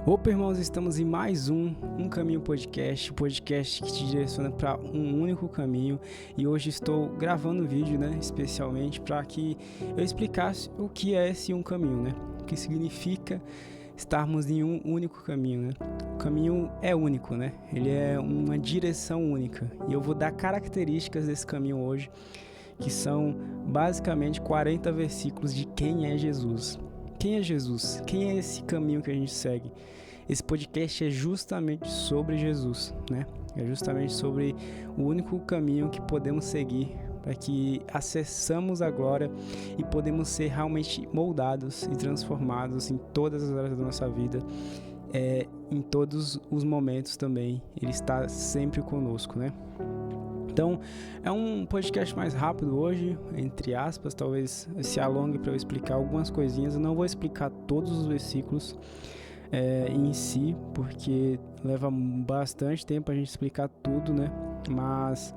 Opa, irmãos, estamos em mais um Caminho Podcast, podcast que te direciona para um único caminho. E hoje estou gravando um vídeo, especialmente para que eu explicasse o que é esse um caminho, o que significa estarmos em um único caminho, O caminho é único, Ele é uma direção única. E eu vou dar características desse caminho hoje, que são basicamente 40 versículos de quem é Jesus. Quem é Jesus? Quem é esse caminho que a gente segue? Esse podcast é justamente sobre Jesus, É justamente sobre o único caminho que podemos seguir para que acessamos a glória e podemos ser realmente moldados e transformados em todas as áreas da nossa vida, em todos os momentos também. Ele está sempre conosco, Então, é um podcast mais rápido hoje, entre aspas, talvez se alongue para eu explicar algumas coisinhas. Eu não vou explicar todos os versículos em si, porque leva bastante tempo a gente explicar tudo, Mas,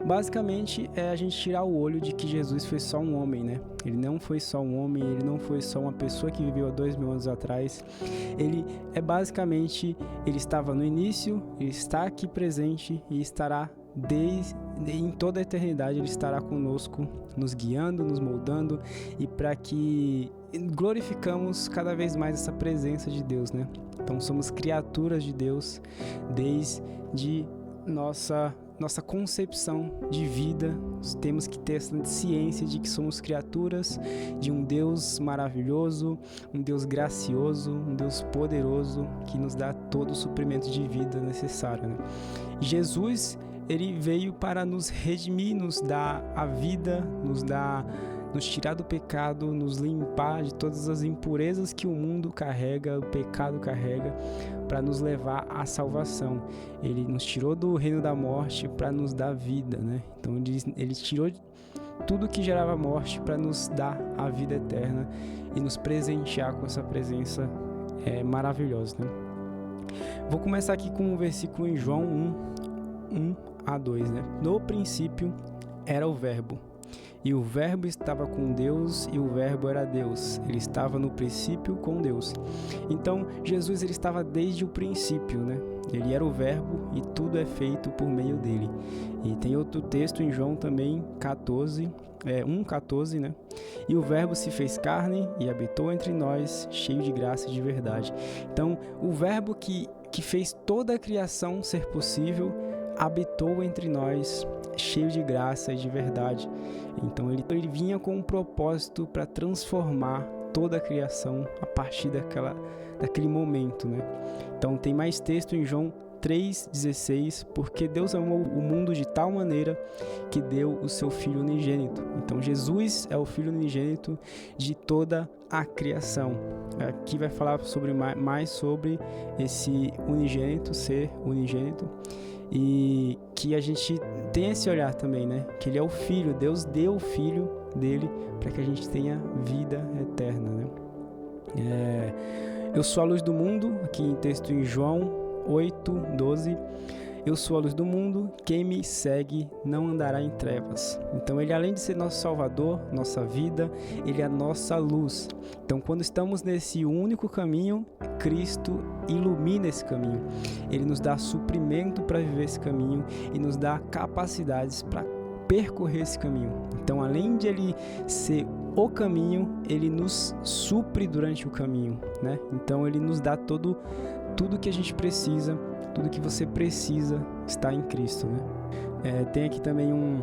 basicamente, é a gente tirar o olho de que Jesus foi só um homem, Ele não foi só um homem, ele não foi só uma pessoa que viveu há 2000 anos atrás. Ele ele estava no início, ele está aqui presente e estará em toda a eternidade. Ele estará conosco, nos guiando, nos moldando, e para que glorificamos cada vez mais essa presença de Deus, Então somos criaturas de Deus desde nossa concepção de vida. Temos que ter essa ciência de que somos criaturas de um Deus maravilhoso, um Deus gracioso, um Deus poderoso, que nos dá todo o suprimento de vida necessário, Jesus, ele veio para nos redimir, nos dar a vida, nos tirar do pecado, nos limpar de todas as impurezas que o mundo carrega, o pecado carrega, para nos levar à salvação. Ele nos tirou do reino da morte para nos dar vida, Então ele tirou tudo que gerava morte para nos dar a vida eterna e nos presentear com essa presença maravilhosa, Vou começar aqui com um versículo em João 1:1-2, No princípio era o Verbo, e o Verbo estava com Deus, e o Verbo era Deus. Ele estava no princípio com Deus. Então, Jesus, ele estava desde o princípio, Ele era o Verbo e tudo é feito por meio dele. E tem outro texto em João também, 1:14, E o Verbo se fez carne e habitou entre nós, cheio de graça e de verdade. Então, o Verbo que fez toda a criação ser possível, habitou entre nós, cheio de graça e de verdade. Então ele vinha com um propósito para transformar toda a criação a partir daquele momento, Então tem mais texto em João 3:16, porque Deus amou o mundo de tal maneira que deu o seu Filho unigênito. Então Jesus é o Filho unigênito de toda a criação. Aqui vai falar mais sobre esse unigênito, ser unigênito, e que a gente tem esse olhar também, que ele é o Filho. Deus deu o Filho dele para que a gente tenha vida eterna, Eu sou a luz do mundo, aqui em texto em João 8:12. Eu sou a luz do mundo, quem me segue não andará em trevas. Então ele, além de ser nosso Salvador, nossa vida, ele é a nossa luz. Então quando estamos nesse único caminho, Cristo ilumina esse caminho. Ele nos dá suprimento para viver esse caminho e nos dá capacidades para percorrer esse caminho. Então, além de ele ser o caminho, ele nos supre durante o caminho, Então ele nos dá tudo que a gente precisa. Tudo que você precisa está em Cristo, Tem aqui também um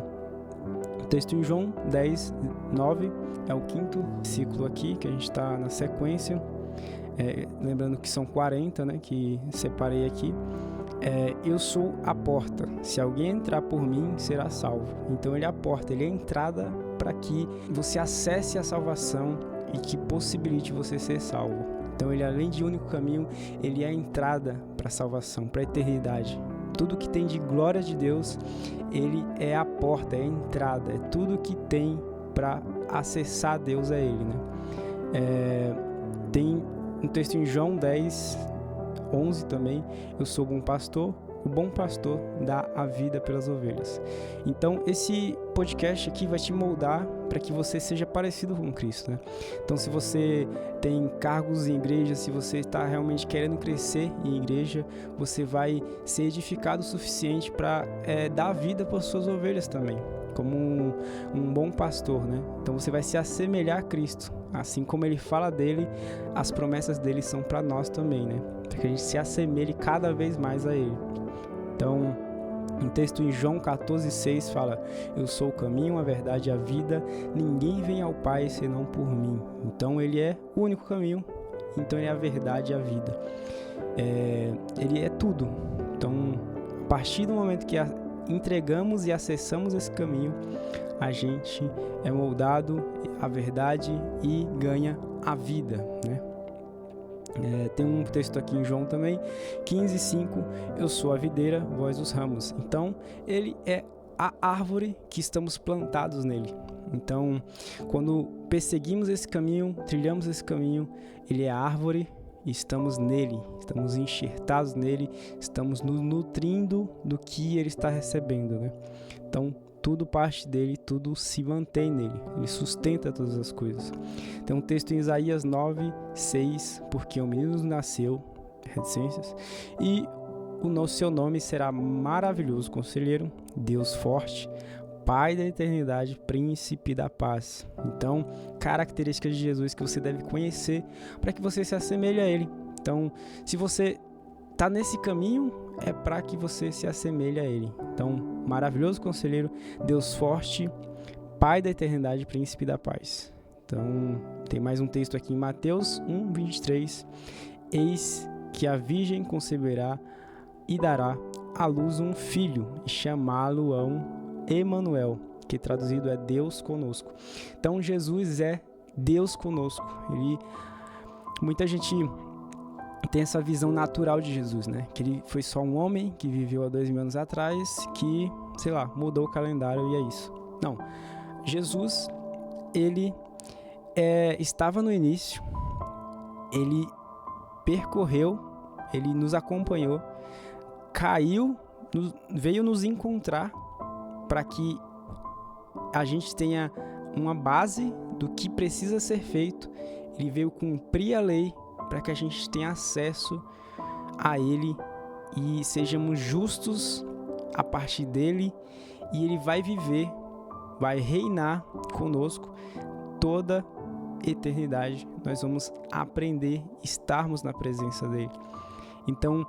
texto em João 10:9, é o 5º versículo aqui, que a gente está na sequência. Lembrando que são 40, que separei aqui. Eu sou a porta, se alguém entrar por mim, será salvo. Então ele é a porta, ele é a entrada para que você acesse a salvação e que possibilite você ser salvo. Então ele, além de único caminho, ele é a entrada para a salvação, para a eternidade. Tudo que tem de glória de Deus, ele é a porta, é a entrada, é tudo que tem para acessar Deus a ele, Tem um texto em João 10:11 também. Eu sou bom pastor, o bom pastor dá a vida pelas ovelhas. Então, esse podcast aqui vai te moldar para que você seja parecido com Cristo, né? Então, se você tem cargos em igreja, se você está realmente querendo crescer em igreja, você vai ser edificado o suficiente para dar vida para as suas ovelhas também, como um bom pastor, né? Então, você vai se assemelhar a Cristo. Assim como ele fala dele, as promessas dele são para nós também, né? Para que a gente se assemelhe cada vez mais a ele. Então, um texto em João 14,6 fala: eu sou o caminho, a verdade e a vida, ninguém vem ao Pai senão por mim. Então, ele é o único caminho, então ele é a verdade e a vida. Ele é tudo. Então, a partir do momento que entregamos e acessamos esse caminho, a gente é moldado à verdade e ganha a vida, né? Tem um texto aqui em João também, 15:5, eu sou a videira, vós os ramos. Então, ele é a árvore que estamos plantados nele. Então, quando perseguimos esse caminho, trilhamos esse caminho, ele é a árvore e estamos nele, estamos enxertados nele, estamos nos nutrindo do que ele está recebendo, né? Então, tudo parte dele, tudo se mantém nele, ele sustenta todas as coisas. Tem um texto em Isaías 9:6, porque um menino nasceu, reticências, e o seu nome será maravilhoso conselheiro, Deus forte, Pai da eternidade, príncipe da paz. Então, características de Jesus que você deve conhecer para que você se assemelhe a ele. Então, se você está nesse caminho, é para que você se assemelhe a ele. Então, maravilhoso conselheiro, Deus forte, Pai da eternidade, príncipe da paz. Então, tem mais um texto aqui em Mateus 1:23. Eis que a virgem conceberá e dará à luz um filho, e chamá-lo-ão Emanuel, que traduzido é Deus conosco. Então, Jesus é Deus conosco. Muita gente tem essa visão natural de Jesus, né? Que ele foi só um homem que viveu há 2000 anos atrás, que, mudou o calendário e é isso. Não. Jesus, ele estava no início, ele percorreu, ele nos acompanhou, caiu, veio nos encontrar para que a gente tenha uma base do que precisa ser feito. Ele veio cumprir a lei para que a gente tenha acesso a ele e sejamos justos a partir dele, e ele vai viver, vai reinar conosco toda eternidade. Nós vamos aprender, estarmos na presença dele. Então,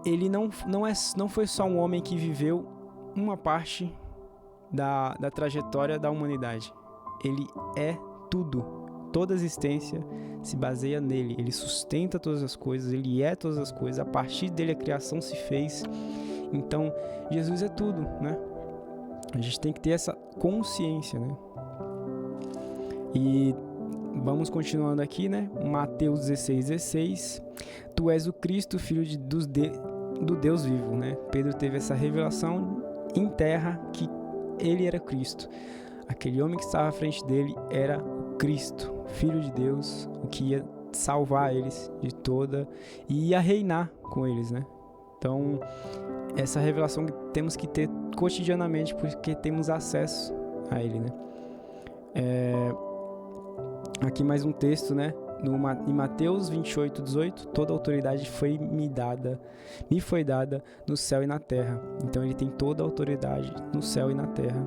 ele não foi só um homem que viveu uma parte da trajetória da humanidade. Ele é tudo. Toda a existência se baseia nele. Ele sustenta todas as coisas, ele é todas as coisas. A partir dele a criação se fez. Então, Jesus é tudo, né? A gente tem que ter essa consciência, né? E vamos continuando aqui, né? Mateus 16:16. Tu és o Cristo, filho do Deus vivo, né? Pedro teve essa revelação em terra que ele era Cristo. Aquele homem que estava à frente dele era o Cristo, Filho de Deus, o que ia salvar eles de toda e ia reinar com eles, né? Então, essa revelação que temos que ter cotidianamente, porque temos acesso a ele, né? Aqui mais um texto, né? Em Mateus 28:18, toda a autoridade me foi dada no céu e na terra. Então ele tem toda a autoridade no céu e na terra.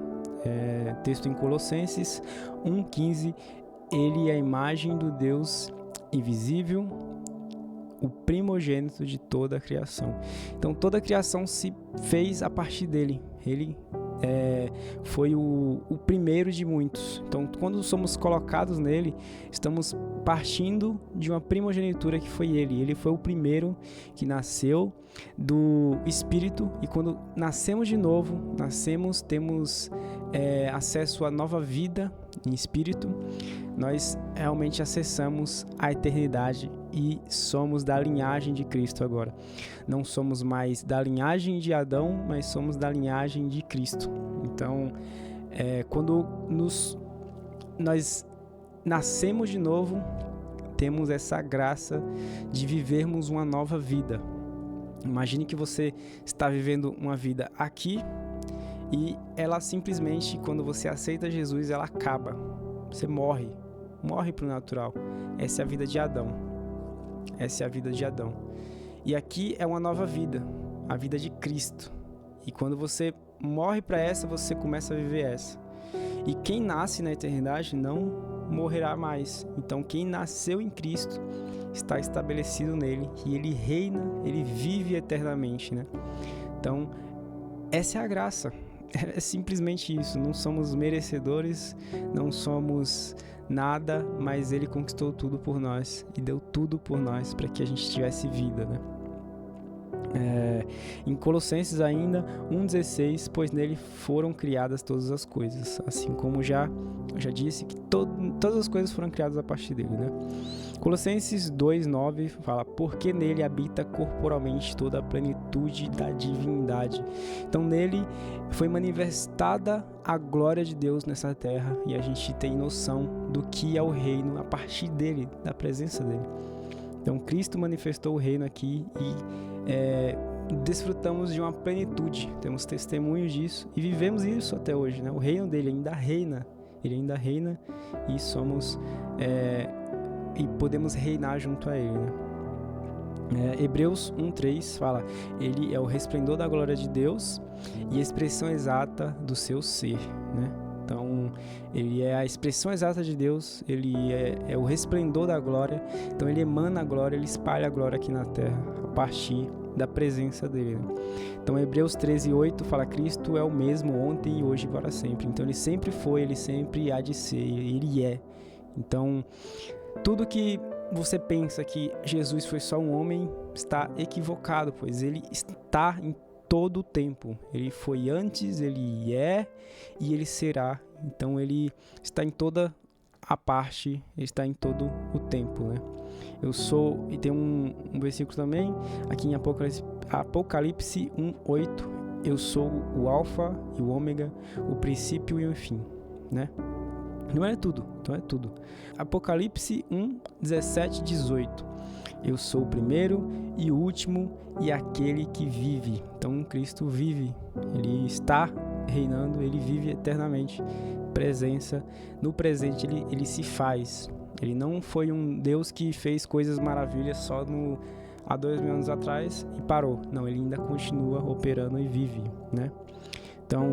Texto em Colossenses 1:15, ele é a imagem do Deus invisível, o primogênito de toda a criação. Então toda a criação se fez a partir dele. Ele foi o primeiro de muitos. Então, quando somos colocados nele, estamos partindo de uma primogenitura que foi ele. Ele foi o primeiro que nasceu do Espírito, e quando nascemos de novo, temos acesso à nova vida em Espírito. Nós realmente acessamos a eternidade e somos da linhagem de Cristo agora. Não somos mais da linhagem de Adão, mas somos da linhagem de Cristo. Então, quando nós nascemos de novo, temos essa graça de vivermos uma nova vida. Imagine que você está vivendo uma vida aqui e ela simplesmente, quando você aceita Jesus, ela acaba. Você morre para o natural. Essa é a vida de Adão. E aqui é uma nova vida, a vida de Cristo. E quando você morre para essa, você começa a viver essa. E quem nasce na eternidade não morrerá mais. Então quem nasceu em Cristo está estabelecido nele e ele reina, ele vive eternamente, né? Então essa é a graça. É simplesmente isso. Não somos merecedores, não somos nada, mas ele conquistou tudo por nós e deu tudo por nós para que a gente tivesse vida, né? Em Colossenses ainda 1,16, pois nele foram criadas todas as coisas, assim como já disse que todas as coisas foram criadas a partir dele, né? Colossenses 2,9 fala, porque nele habita corporalmente toda a plenitude da divindade. Então nele foi manifestada a glória de Deus nessa terra e a gente tem noção do que é o reino a partir dele, da presença dele. Então Cristo manifestou o reino aqui e desfrutamos de uma plenitude, temos testemunhos disso e vivemos isso até hoje, né? O reino dele ainda reina, ele ainda reina e somos e podemos reinar junto a ele, né? Hebreus 1,3 fala, ele é o resplendor da glória de Deus e a expressão exata do seu ser, né? Então, ele é a expressão exata de Deus, ele é o resplendor da glória, então ele emana a glória, ele espalha a glória aqui na terra, a partir da presença dele, né? Então, Hebreus 13,8 fala, Cristo é o mesmo ontem e hoje e para sempre. Então, ele sempre foi, ele sempre há de ser, ele é. Então, tudo que você pensa que Jesus foi só um homem está equivocado, pois ele está em todo o tempo. Ele foi antes, ele é e ele será. Então ele está em toda a parte, ele está em todo o tempo, né? Eu sou, e tem um versículo também, aqui em Apocalipse 1,8, eu sou o alfa e o ômega, o princípio e o fim, né? Não é tudo, então é tudo. Apocalipse 1:17, 18. Eu sou o primeiro e o último e aquele que vive. Então Cristo vive, ele está reinando, ele vive eternamente. Presença, no presente ele se faz. Ele não foi um Deus que fez coisas maravilhas só há 2000 anos atrás e parou. Não, ele ainda continua operando e vive, né? Então,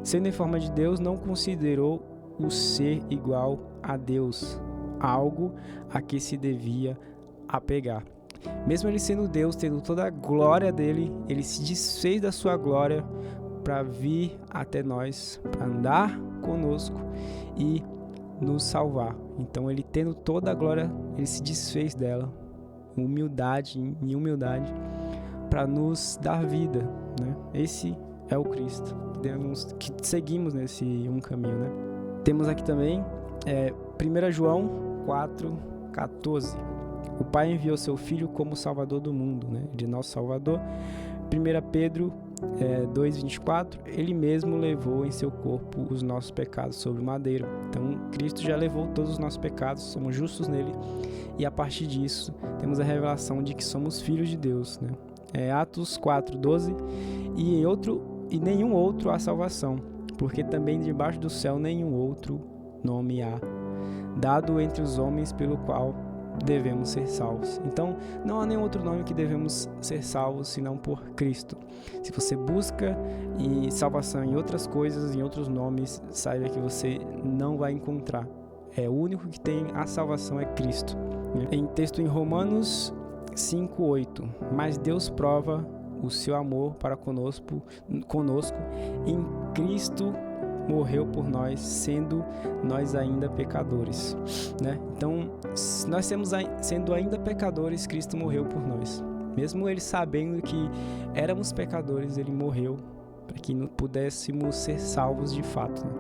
sendo em forma de Deus, não considerou o ser igual a Deus, algo a que se devia apegar. Mesmo ele sendo Deus, tendo toda a glória dele, ele se desfez da sua glória para vir até nós, para andar conosco e nos salvar. Então ele tendo toda a glória, ele se desfez dela, em humildade, para nos dar vida, né? Esse é o Cristo que seguimos nesse caminho, né? Temos aqui também 1 João 4,14. O Pai enviou seu Filho como Salvador do mundo, né? De nosso Salvador. 1 Pedro 2,24. Ele mesmo levou em seu corpo os nossos pecados sobre o madeiro. Então, Cristo já levou todos os nossos pecados, somos justos nele. E a partir disso, temos a revelação de que somos filhos de Deus, né? Atos 4,12. E nenhum outro há salvação, porque também debaixo do céu nenhum outro nome há, dado entre os homens pelo qual devemos ser salvos. Então, não há nenhum outro nome que devemos ser salvos, senão por Cristo. Se você busca salvação em outras coisas, em outros nomes, saiba que você não vai encontrar. O único que tem a salvação é Cristo. Em texto em Romanos 5,8, mas Deus prova o seu amor para conosco em Cristo morreu por nós, sendo nós ainda pecadores, né? Então, nós sendo ainda pecadores, Cristo morreu por nós. Mesmo ele sabendo que éramos pecadores, ele morreu para que pudéssemos ser salvos de fato, né?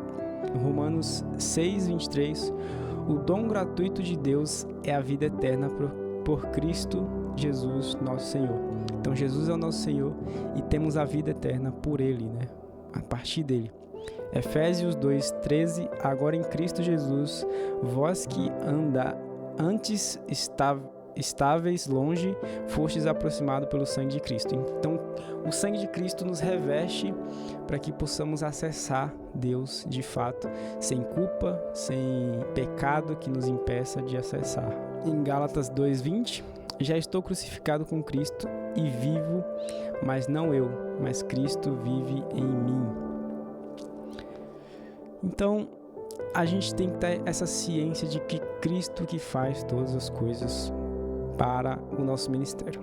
Em Romanos 6,23, o dom gratuito de Deus é a vida eterna por Cristo Jesus, nosso Senhor. Então, Jesus é o nosso Senhor e temos a vida eterna por Ele, né? A partir dele. Efésios 2,13. Agora em Cristo Jesus, vós que antes estáveis longe, fostes aproximados pelo sangue de Cristo. Então, o sangue de Cristo nos reveste para que possamos acessar Deus de fato, sem culpa, sem pecado que nos impeça de acessar. Em Gálatas 2:20, já estou crucificado com Cristo e vivo, mas não eu, mas Cristo vive em mim. Então, a gente tem que ter essa ciência de que Cristo que faz todas as coisas para o nosso ministério.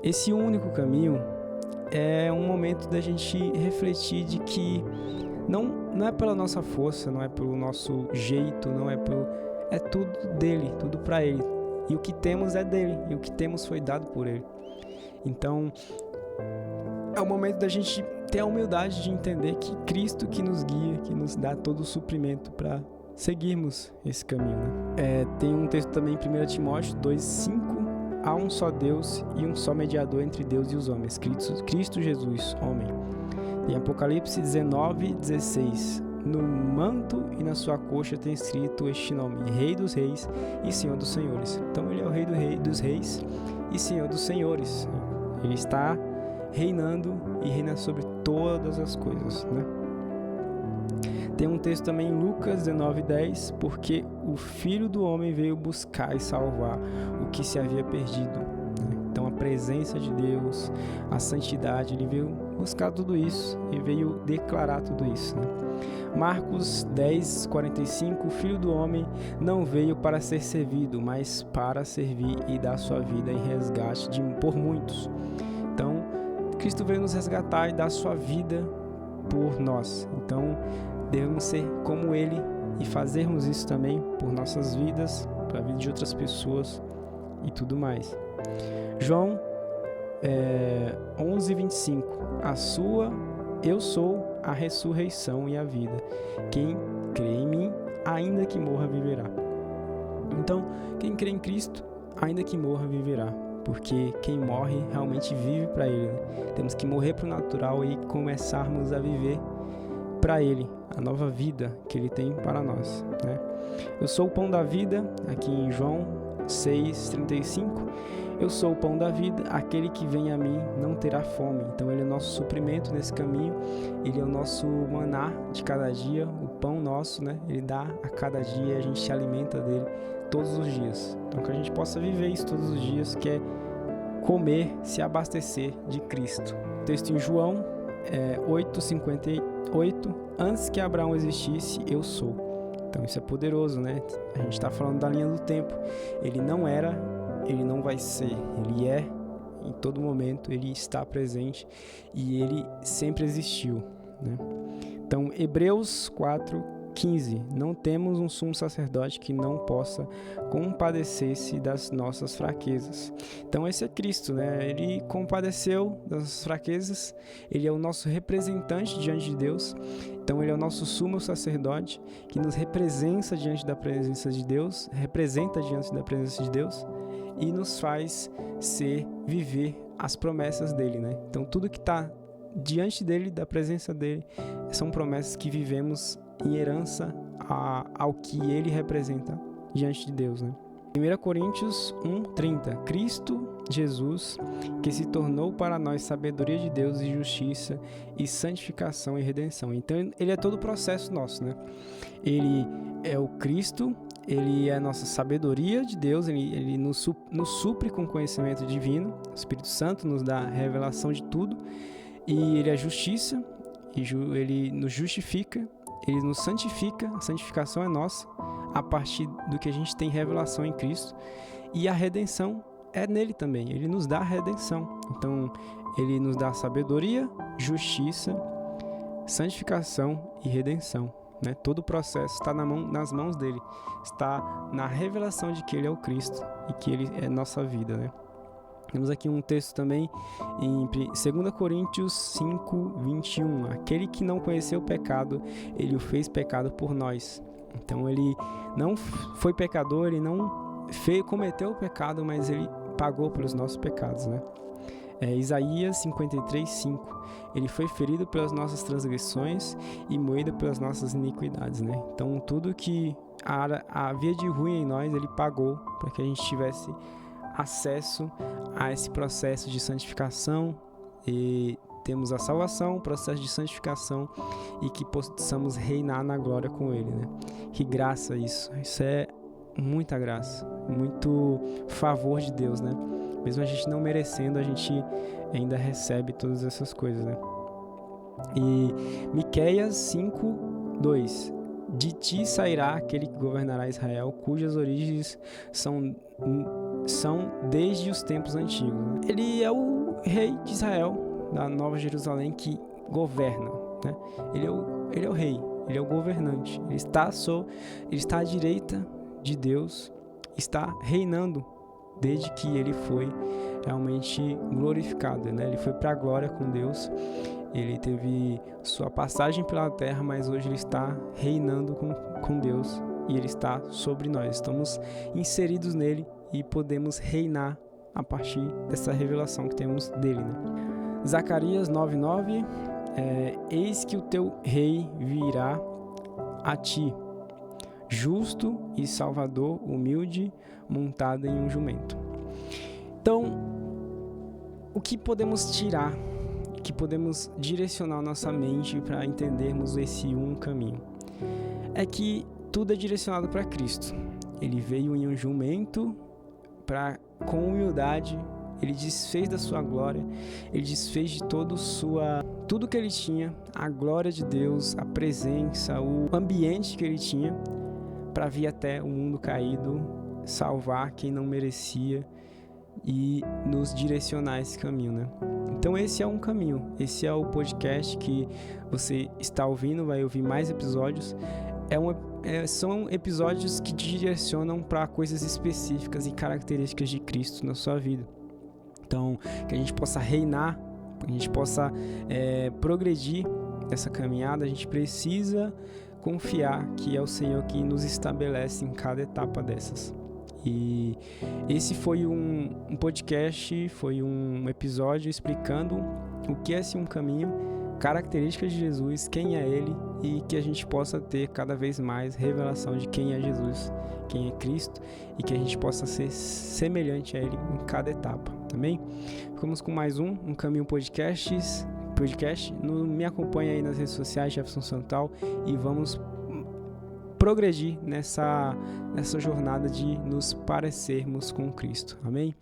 Esse único caminho é um momento da gente refletir de que não é pela nossa força, não é pelo nosso jeito, é tudo dele, tudo para ele. E o que temos é dele, e o que temos foi dado por ele. Então, é o momento da gente ter a humildade de entender que Cristo que nos guia, que nos dá todo o suprimento para seguirmos esse caminho, né? Tem um texto também em 1 Timóteo 2:5, há um só Deus e um só mediador entre Deus e os homens, Cristo Jesus, homem. Em Apocalipse 19:16, no manto e na sua coxa tem escrito este nome, Rei dos Reis e Senhor dos Senhores. Então ele é o Rei dos Reis e Senhor dos Senhores. Ele está reinando e reina sobre todas as coisas, né? Tem um texto também em Lucas 19:10, porque o Filho do Homem veio buscar e salvar o que se havia perdido. Então a presença de Deus, a santidade, ele veio buscar tudo isso e veio declarar tudo isso, né? Marcos 10:45, o Filho do Homem não veio para ser servido, mas para servir e dar sua vida em resgate por muitos. Então, Cristo veio nos resgatar e dar sua vida por nós. Então, devemos ser como Ele e fazermos isso também por nossas vidas, para a vida de outras pessoas e tudo mais. João 11:25, eu sou a ressurreição e a vida. Quem crê em mim, ainda que morra, viverá. Então, quem crê em Cristo, ainda que morra, viverá. Porque quem morre realmente vive para Ele, né? Temos que morrer para o natural e começarmos a viver para Ele, a nova vida que Ele tem para nós, né? Eu sou o pão da vida, aqui em João 6:35. Eu sou o pão da vida, aquele que vem a mim não terá fome. Então ele é o nosso suprimento nesse caminho, ele é o nosso maná de cada dia, o pão nosso, né? Ele dá a cada dia e a gente se alimenta dele todos os dias. Então que a gente possa viver isso todos os dias, que é comer, se abastecer de Cristo. O texto em João 8:58, antes que Abraão existisse, eu sou. Então isso é poderoso, né? A gente está falando da linha do tempo. Ele não era, ele não vai ser, ele é em todo momento, ele está presente e ele sempre existiu, né? Então, Hebreus 4:15, não temos um sumo sacerdote que não possa compadecer-se das nossas fraquezas. Então, esse é Cristo, né? Ele compadeceu das nossas fraquezas, ele é o nosso representante diante de Deus. Então, ele é o nosso sumo sacerdote que nos representa diante da presença de Deus, e nos faz viver as promessas dele, né? Então, tudo que está diante dele, da presença dele, são promessas que vivemos em herança ao que ele representa diante de Deus, né? 1 Coríntios 1:30, Cristo Jesus, que se tornou para nós sabedoria de Deus e justiça e santificação e redenção. Então, ele é todo o processo nosso, né? Ele é o Cristo, ele é a nossa sabedoria de Deus, ele nos supre com conhecimento divino, o Espírito Santo nos dá a revelação de tudo, e ele é justiça, ele nos justifica, ele nos santifica, a santificação é nossa, a partir do que a gente tem revelação em Cristo, e a redenção é nele também, ele nos dá a redenção. Então, ele nos dá sabedoria, justiça, santificação e redenção, né? Todo o processo está nas mãos dele, está na revelação de que ele é o Cristo e que ele é nossa vida, né? Temos aqui um texto também em 2 Coríntios 5:21, aquele que não conheceu o pecado, ele o fez pecado por nós. Então ele não foi pecador, ele não cometeu o pecado, mas ele pagou pelos nossos pecados, né? Isaías 53:5. Ele foi ferido pelas nossas transgressões e moído pelas nossas iniquidades, né? Então, tudo que havia de ruim em nós, ele pagou para que a gente tivesse acesso a esse processo de santificação, e temos a salvação, o processo de santificação, e que possamos reinar na glória com ele, né? Que graça isso! Isso é muita graça, muito favor de Deus, né? Mesmo a gente não merecendo, a gente ainda recebe todas essas coisas, né? E Miqueias 5:2. De ti sairá aquele que governará Israel, cujas origens são desde os tempos antigos, né? Ele é o rei de Israel, da Nova Jerusalém, que governa, né? Ele é o rei, ele é o governante. Ele está à direita de Deus, está reinando desde que ele foi realmente glorificado, né? Ele foi para a glória com Deus. Ele teve sua passagem pela terra, mas hoje ele está reinando com Deus, e ele está sobre nós. Estamos inseridos nele e podemos reinar a partir dessa revelação que temos dele, né? Zacarias 9:9. Eis que o teu rei virá a ti, justo e salvador, humilde, montado em um jumento. Então, o que podemos tirar, o que podemos direcionar nossa mente para entendermos esse caminho? É que tudo é direcionado para Cristo. Ele veio em um jumento com humildade. Ele desfez da sua glória, ele desfez de tudo que ele tinha, a glória de Deus, a presença, o ambiente que ele tinha, para vir até o mundo caído, salvar quem não merecia e nos direcionar a esse caminho, né? Então esse é um caminho, esse é o podcast que você está ouvindo, vai ouvir mais episódios. São episódios que te direcionam para coisas específicas e características de Cristo na sua vida. Então, que a gente possa reinar, que a gente possa progredir nessa caminhada, a gente precisa confiar que é o Senhor que nos estabelece em cada etapa dessas. E esse foi um podcast, foi um episódio explicando o que é esse caminho, características de Jesus, quem é Ele, e que a gente possa ter cada vez mais revelação de quem é Jesus, quem é Cristo, e que a gente possa ser semelhante a Ele em cada etapa, também. Ficamos com mais um Caminho podcast. Me acompanha aí nas redes sociais, Jefferson Santal, e vamos progredir nessa jornada de nos parecermos com Cristo. Amém?